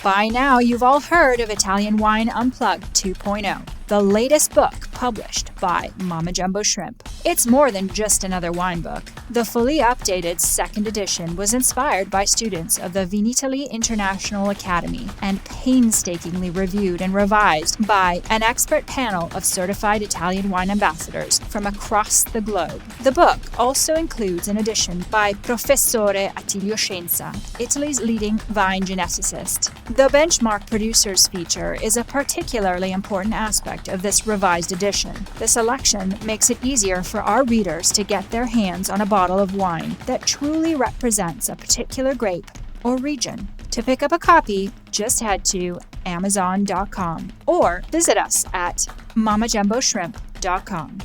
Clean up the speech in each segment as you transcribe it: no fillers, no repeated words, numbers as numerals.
By now, you've all heard of Italian Wine Unplugged 2.0, the latest book published by Mama Jumbo Shrimp. It's more than just another wine book. The fully updated second edition was inspired by students of the Vinitaly International Academy and painstakingly reviewed and revised by an expert panel of certified Italian wine ambassadors from across the globe. The book also includes an edition by Professore Attilio Scienza, Italy's leading vine geneticist. The benchmark producers feature is a particularly important aspect of this revised edition. The selection makes it easier for our readers to get their hands on a bottle of wine that truly represents a particular grape or region. To pick up a copy, just head to Amazon.com or visit us at MamaJumboShrimp.com.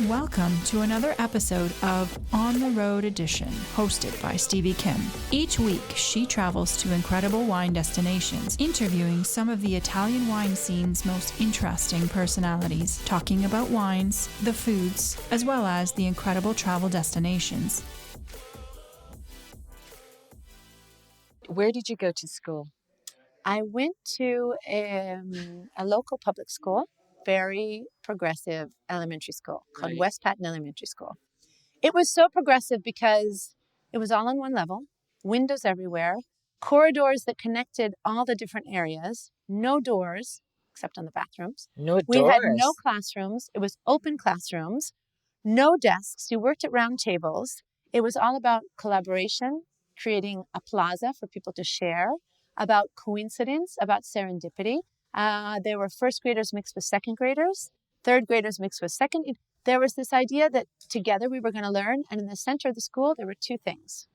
Welcome to another episode of On the Road Edition, hosted by Stevie Kim. Each week, she travels to incredible wine destinations, interviewing some of the Italian wine scene's most interesting personalities, talking about wines, the foods, as well as the incredible travel destinations. Where did you go to school? I went to a local public school, very progressive elementary school called West Patton Elementary School. It was so progressive because it was all on one level, windows everywhere, corridors that connected all the different areas, no doors except on the bathrooms. No We doors. had no classrooms. It was open classrooms, no desks. You worked at round tables. It was all about collaboration, creating a plaza for people to share, about coincidence, about serendipity. There were first graders mixed with second graders, third graders mixed with second. There was this idea that together we were going to learn. And in the center of the school, there were two things.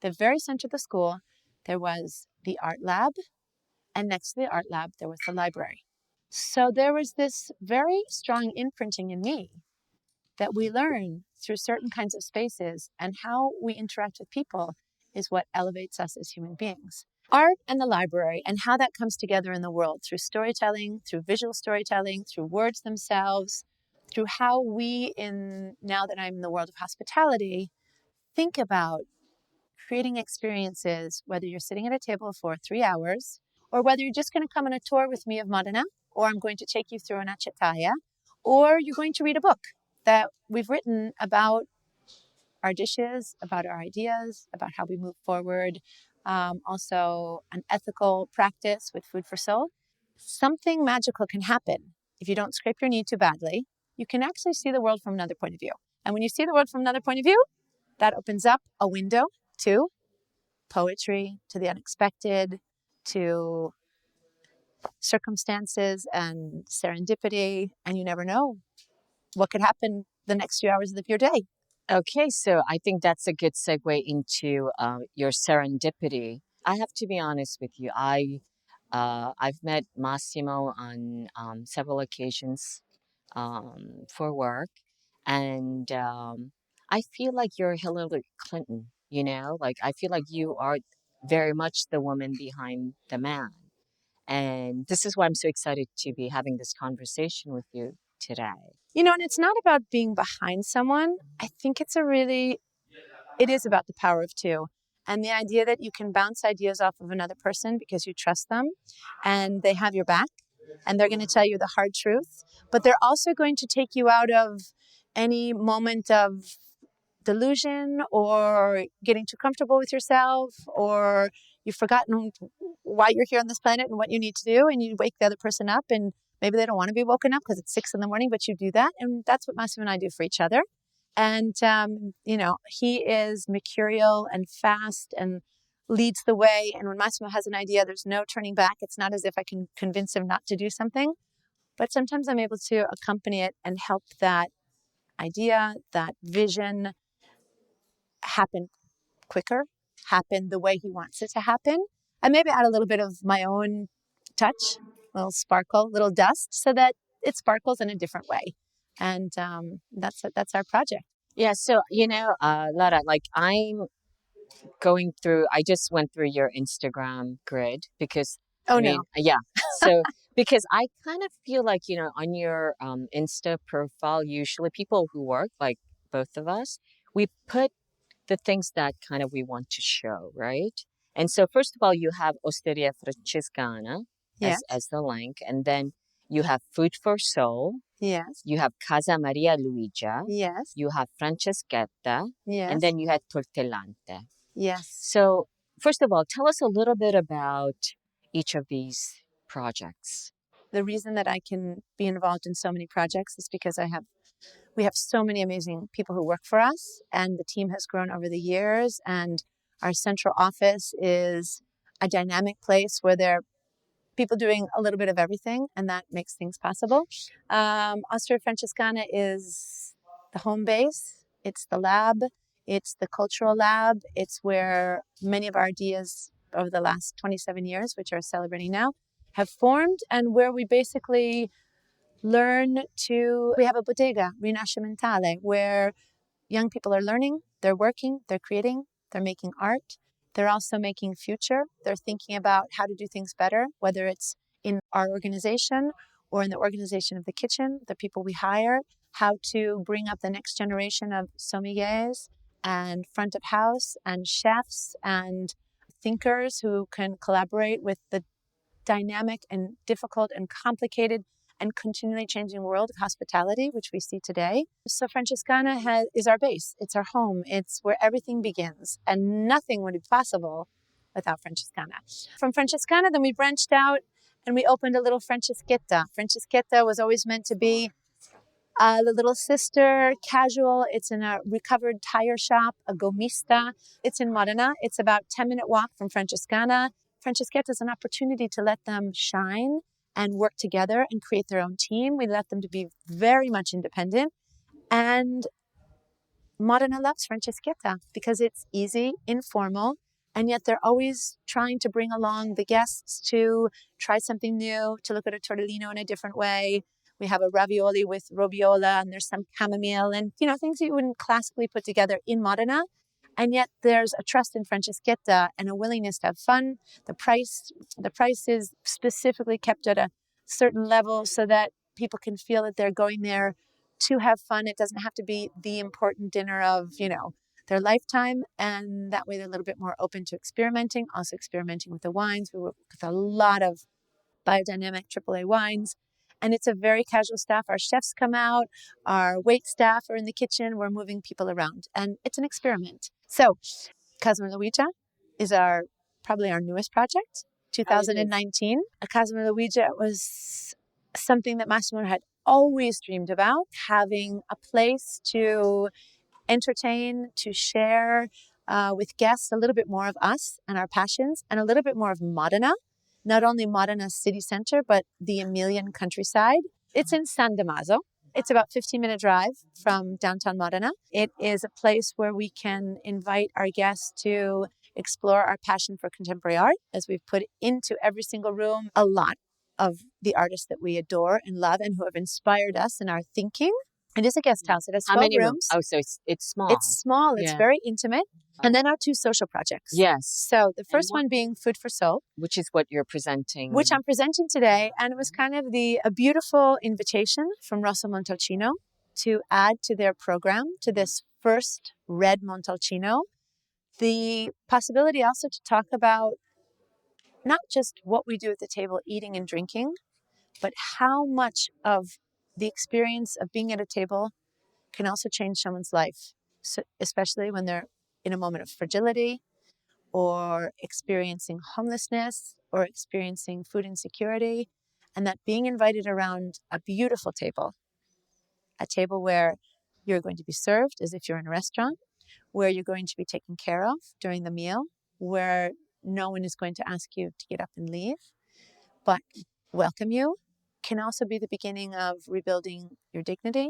The very center of the school, there was the art lab. And next to the art lab, there was the library. So there was this very strong imprinting in me that we learn through certain kinds of spaces, and how we interact with people is what elevates us as human beings. Art and the library, and how that comes together in the world through storytelling, through visual storytelling, through words themselves, through how we, now that I'm in the world of hospitality, think about creating experiences, whether you're sitting at a table for 3 hours, or whether you're just going to come on a tour with me of Modena, or I'm going to take you through an acciaieria, or you're going to read a book that we've written about our dishes, about our ideas, about how we move forward. Also an ethical practice with Food for Soul. Something magical can happen. If you don't scrape your knee too badly, you can actually see the world from another point of view. And when you see the world from another point of view, that opens up a window to poetry, to the unexpected, to circumstances and serendipity. And you never know what could happen the next few hours of your day. Okay, so I think that's a good segue into your serendipity. I have to be honest with you. I've met Massimo on several occasions for work, and I feel like you're Hillary Clinton. You know, like I feel like you are very much the woman behind the man, and this is why I'm so excited to be having this conversation with you today. You know, and it's not about being behind someone. I think it is about the power of two. And the idea that you can bounce ideas off of another person because you trust them and they have your back and they're going to tell you the hard truth, but they're also going to take you out of any moment of delusion or getting too comfortable with yourself, or you've forgotten why you're here on this planet and what you need to do, and you wake the other person up, and maybe they don't want to be woken up because it's 6 a.m, but you do that. And that's what Massimo and I do for each other. And, he is mercurial and fast and leads the way. And when Massimo has an idea, there's no turning back. It's not as if I can convince him not to do something, but sometimes I'm able to accompany it and help that idea, that vision happen quicker, happen the way he wants it to happen. And maybe add a little bit of my own touch, a little sparkle, a little dust, so that it sparkles in a different way. And that's our project. Yeah, so, Lara, like I just went through your Instagram grid because, Oh, no. yeah. So Because I kind of feel like, on your Insta profile, usually people who work, like both of us, we put the things that kind of we want to show, right? And so, first of all, you have Osteria Francescana Yes. as the link, and then you have Food for Soul, Yes. you have Casa Maria Luigia, Yes. you have Franceschetta, Yes. and then you have Tortellante. Yes. So, first of all, tell us a little bit about each of these projects. The reason that I can be involved in so many projects is because we have so many amazing people who work for us, and the team has grown over the years, and our central office is a dynamic place where there are people doing a little bit of everything, and that makes things possible. Osteria Francescana is the home base. It's the lab. It's the cultural lab. It's where many of our ideas over the last 27 years, which are celebrating now, have formed, and where we basically we have a bodega, rinascimentale, where young people are learning, they're working, they're creating, they're making art. They're also making future. They're thinking about how to do things better, whether it's in our organization or in the organization of the kitchen, the people we hire, how to bring up the next generation of sommeliers and front of house and chefs and thinkers who can collaborate with the dynamic and difficult and complicated and continually changing world of hospitality, which we see today. So Francescana is our base. It's our home. It's where everything begins, and nothing would be possible without Francescana. From Francescana, then we branched out and we opened a little Franceschetta. Franceschetta was always meant to be the little sister, casual. It's in a recovered tire shop, a gomista. It's in Modena. It's about 10-minute walk from Francescana. Franceschetta is an opportunity to let them shine and work together and create their own team. We let them to be very much independent. And Modena loves Franceschetta because it's easy, informal, and yet they're always trying to bring along the guests to try something new, to look at a tortellino in a different way. We have a ravioli with robiola, and there's some chamomile and, things you wouldn't classically put together in Modena. And yet there's a trust in Franceschetta and a willingness to have fun. The price is specifically kept at a certain level so that people can feel that they're going there to have fun. It doesn't have to be the important dinner of, their lifetime. And that way they're a little bit more open to experimenting, also experimenting with the wines. We work with a lot of biodynamic AAA wines. And it's a very casual staff. Our chefs come out, our wait staff are in the kitchen. We're moving people around, and it's an experiment. So, Casa Luigia is probably our newest project, 2019. Casa Luigia was something that Massimo had always dreamed about, having a place to entertain, to share with guests a little bit more of us and our passions, and a little bit more of Modena. Not only Modena city center, but the Emilian countryside. It's in San Damaso. It's about a 15-minute drive from downtown Modena. It is a place where we can invite our guests to explore our passion for contemporary art, as we've put into every single room a lot of the artists that we adore and love and who have inspired us in our thinking. It is a guest house. It has 12 rooms. Oh, so it's small. It's small. It's very intimate. And then our two social projects. Yes. So the first one being Food for Soul. Which is what you're presenting. Which I'm presenting today. And it was kind of a beautiful invitation from Rosso Montalcino to add to their program, to this first red Montalcino, the possibility also to talk about not just what we do at the table, eating and drinking, but how much of the experience of being at a table can also change someone's life, so especially when they're in a moment of fragility or experiencing homelessness or experiencing food insecurity, and that being invited around a beautiful table, a table where you're going to be served as if you're in a restaurant, where you're going to be taken care of during the meal, where no one is going to ask you to get up and leave, but welcome you, can also be the beginning of rebuilding your dignity.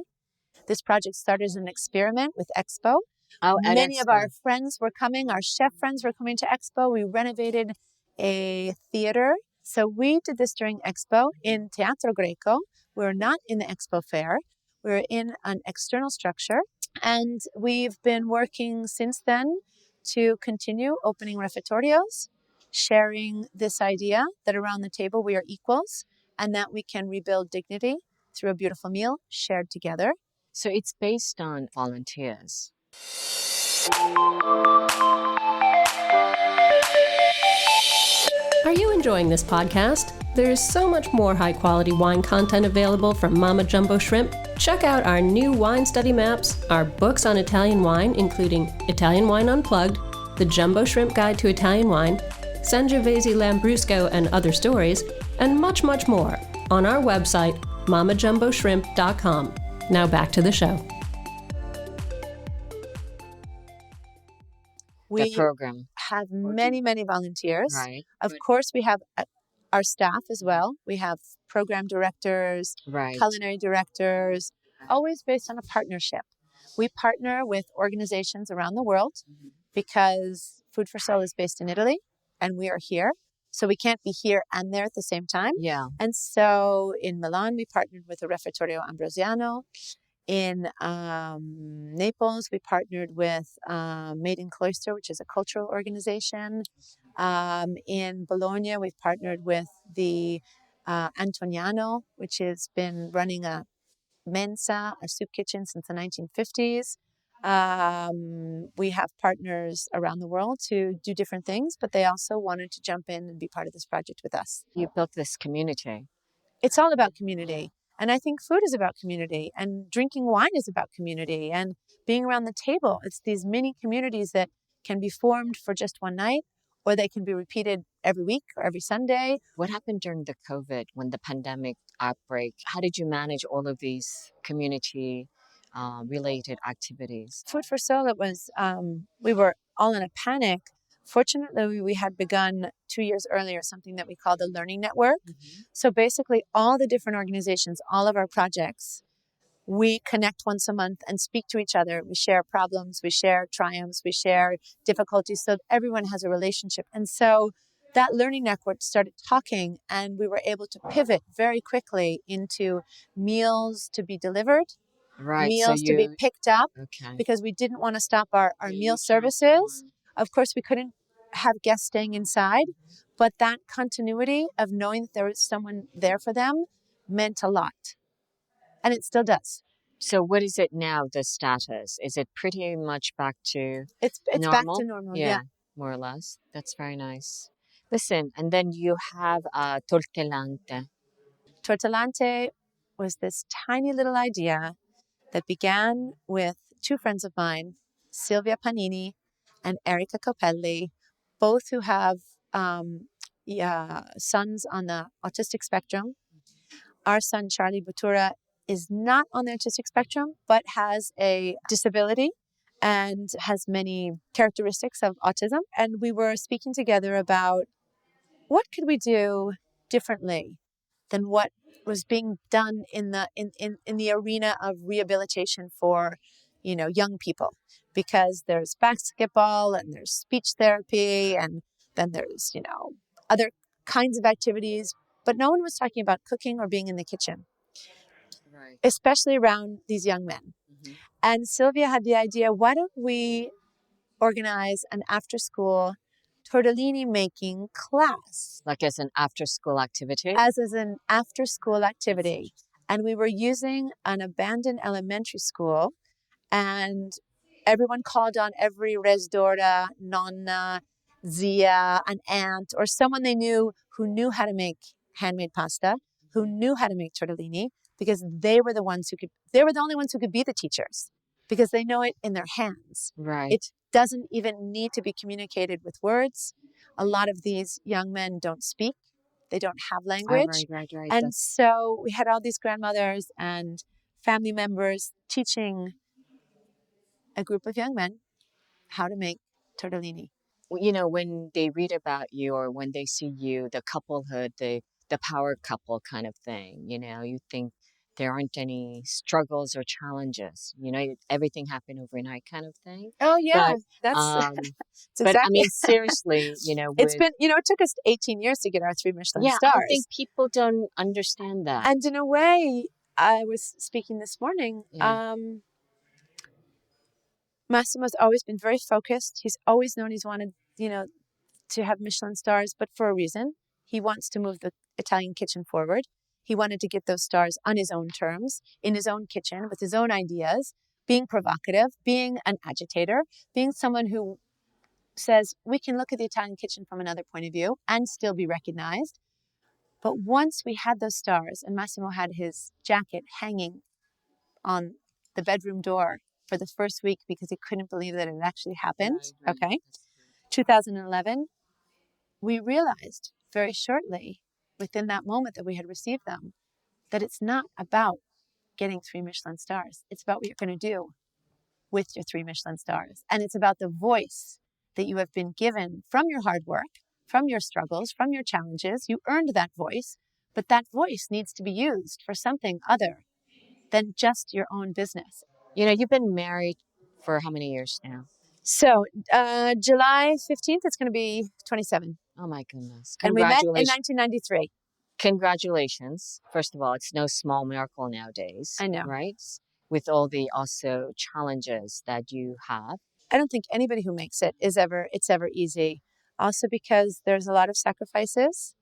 This project started as an experiment with Expo. Many of our friends were coming. Our chef friends were coming to Expo. We renovated a theater. So we did this during Expo in Teatro Greco. We're not in the Expo Fair. We're in an external structure. And we've been working since then to continue opening refectorios, sharing this idea that around the table we are equals, and that we can rebuild dignity through a beautiful meal shared together. So it's based on volunteers. Are you enjoying this podcast? There is so much more high-quality wine content available from Mama Jumbo Shrimp. Check out our new wine study maps, our books on Italian wine, including Italian Wine Unplugged, The Jumbo Shrimp Guide to Italian Wine, Sangiovese Lambrusco and Other Stories, and much, much more on our website, mamajumboshrimp.com. Now back to the show. The program. Have many, many volunteers. Right. Of course, we have our staff as well. We have program directors, culinary directors, always based on a partnership. We partner with organizations around the world because Food for Soul is based in Italy and we are here. So we can't be here and there at the same time. Yeah. And so in Milan, we partnered with the Refettorio Ambrosiano. In Naples, we partnered with Made in Cloister, which is a cultural organization. In Bologna, we've partnered with the Antoniano, which has been running a mensa, a soup kitchen, since the 1950s. We have partners around the world to do different things, but they also wanted to jump in and be part of this project with us. You built this community. It's all about community. And I think food is about community, and drinking wine is about community, and being around the table. It's these mini communities that can be formed for just one night, or they can be repeated every week or every Sunday. What happened during the COVID, when the pandemic outbreak? How did you manage all of these community related activities? Food for Soul, it was, we were all in a panic. Fortunately, we had begun 2 years earlier something that we call the Learning Network. So basically, all the different organizations, all of our projects, we connect once a month and speak to each other. We share problems, we share triumphs, we share difficulties, so everyone has a relationship. And so that Learning Network started talking, and we were able to pivot very quickly into meals to be delivered, meals to be picked up, because we didn't want to stop our meal services. Of course, we couldn't have guests staying inside, but that continuity of knowing that there was someone there for them meant a lot. And it still does. So what is it now, the status? Is it pretty much back to It's normal? back to normal, yeah. More or less. That's very nice. Listen, and then you have Tortellante. Tortellante was this tiny little idea that began with two friends of mine, Silvia Panini and Erica Copelli, both who have sons on the autistic spectrum. Our son, Charlie Bottura, is not on the autistic spectrum, but has a disability and has many characteristics of autism. And we were speaking together about what could we do differently than what was being done in the arena of rehabilitation for, young people, because there's basketball and there's speech therapy and then there's, other kinds of activities, but no one was talking about cooking or being in the kitchen, especially around these young men. And Sylvia had the idea, why don't we organize an after-school tortellini making class? Like as an after-school activity? As an after-school activity. And we were using an abandoned elementary school, and everyone called on every resdora, nonna, zia, an aunt, or someone they knew who knew how to make handmade pasta, who knew how to make tortellini, because they were the only ones who could be the teachers, because they know it in their hands. Right. It doesn't even need to be communicated with words. A lot of these young men don't speak. They don't have language. Right. And so we had all these grandmothers and family members teaching a group of young men how to make tortellini. When they read about you or when they see you, the couplehood, the power couple kind of thing, you think there aren't any struggles or challenges, everything happened overnight kind of thing. Oh, yeah. But, that's but I mean, seriously, it's been, it took us 18 years to get our 3 Michelin stars. I think people don't understand that. And in a way, I was speaking this morning, Massimo's always been very focused. He's always known he's wanted, to have Michelin stars, but for a reason. He wants to move the Italian kitchen forward. He wanted to get those stars on his own terms, in his own kitchen, with his own ideas, being provocative, being an agitator, being someone who says, we can look at the Italian kitchen from another point of view and still be recognized. But once we had those stars and Massimo had his jacket hanging on the bedroom door for the first week because he couldn't believe that it actually happened, okay, 2011, we realized very shortly within that moment that we had received them that it's not about getting 3 Michelin stars. It's about what you're going to do with your 3 Michelin stars. And it's about the voice that you have been given from your hard work, from your struggles, from your challenges. You earned that voice, but that voice needs to be used for something other than just your own business. You know, you've been married for how many years now? So July 15th, it's going to be 27. Oh my goodness. And we met in 1993. Congratulations. First of all, it's no small miracle nowadays. I know. Right? With all the also challenges that you have. I don't think anybody who makes it it's ever easy. Also because there's a lot of sacrifices.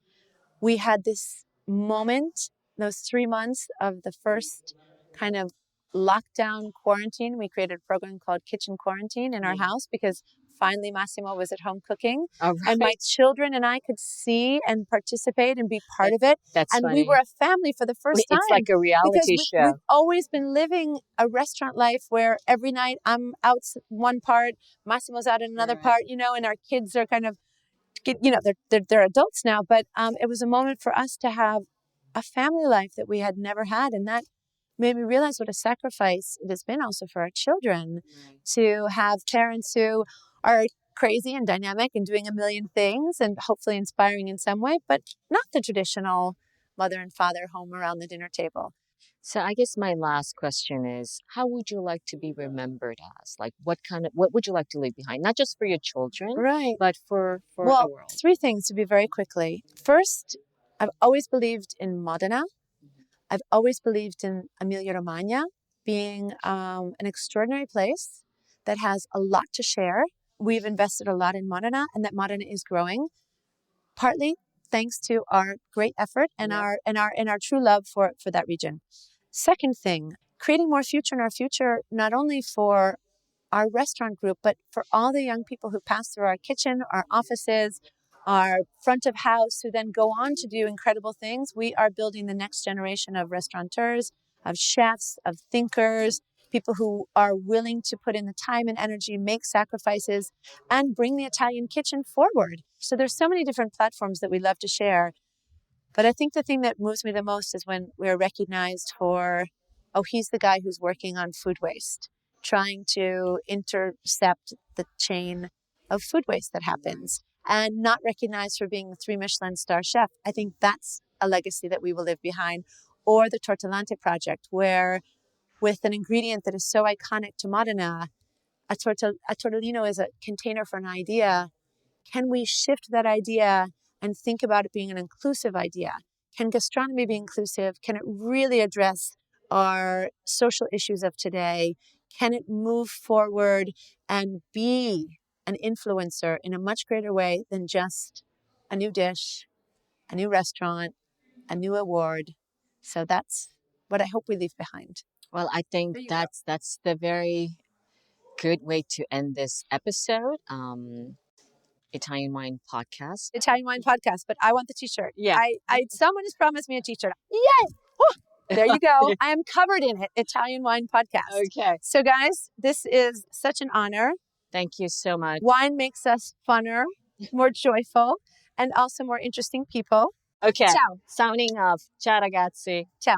We had this moment, those 3 months of the first kind of lockdown quarantine. We created a program called Kitchen Quarantine in our house because finally Massimo was at home cooking. Right. And my children and I could see and participate and be part of it. That's and funny. we were a family for the first time. It's like a reality show. We've always been living a restaurant life where every night I'm out one part, Massimo's out in another part, and our kids are kind of, they're adults now. But it was a moment for us to have a family life that we had never had. And that made me realize what a sacrifice it has been also for our children to have parents who are crazy and dynamic and doing a million things and hopefully inspiring in some way, but not the traditional mother and father home around the dinner table. So I guess my last question is, how would you like to be remembered as? Like, what would you like to leave behind? Not just for your children, right? But for the world. 3 things to be very quickly. First, I've always believed in Modena. I've always believed in Emilia-Romagna being an extraordinary place that has a lot to share. We've invested a lot in Modena, and that Modena is growing, partly thanks to our great effort and our true love for that region. Second thing, creating more future in our future, not only for our restaurant group, but for all the young people who pass through our kitchen, our offices, our front of house, who then go on to do incredible things. We are building the next generation of restaurateurs, of chefs, of thinkers, people who are willing to put in the time and energy, make sacrifices, and bring the Italian kitchen forward. So there's so many different platforms that we love to share. But I think the thing that moves me the most is when we're recognized for, he's the guy who's working on food waste, trying to intercept the chain of food waste that happens, and not recognized for being a 3 Michelin star chef. I think that's a legacy that we will leave behind. Or the Tortellante project, where with an ingredient that is so iconic to Modena, a tortellino is a container for an idea. Can we shift that idea and think about it being an inclusive idea? Can gastronomy be inclusive? Can it really address our social issues of today? Can it move forward and be an influencer in a much greater way than just a new dish, a new restaurant, a new award? So that's what I hope we leave behind. Well, I think that's the very good way to end this episode. Italian Wine Podcast. Italian Wine Podcast, but I want the t-shirt. Yeah. Someone has promised me a t-shirt. Yay! Woo! There you go. I am covered in it. Italian Wine Podcast. Okay. So guys, this is such an honor. Thank you so much. Wine makes us funner, more joyful, and also more interesting people. Okay. Ciao. Signing off. Ciao ragazzi. Ciao.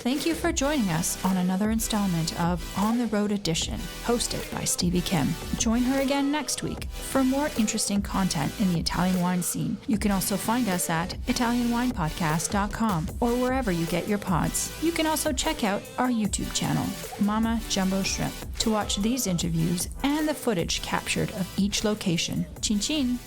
Thank you for joining us on another installment of On the Road Edition, hosted by Stevie Kim. Join her again next week for more interesting content in the Italian wine scene. You can also find us at ItalianWinePodcast.com or wherever you get your pods. You can also check out our YouTube channel, Mama Jumbo Shrimp, to watch these interviews and the footage captured of each location. Chin chin!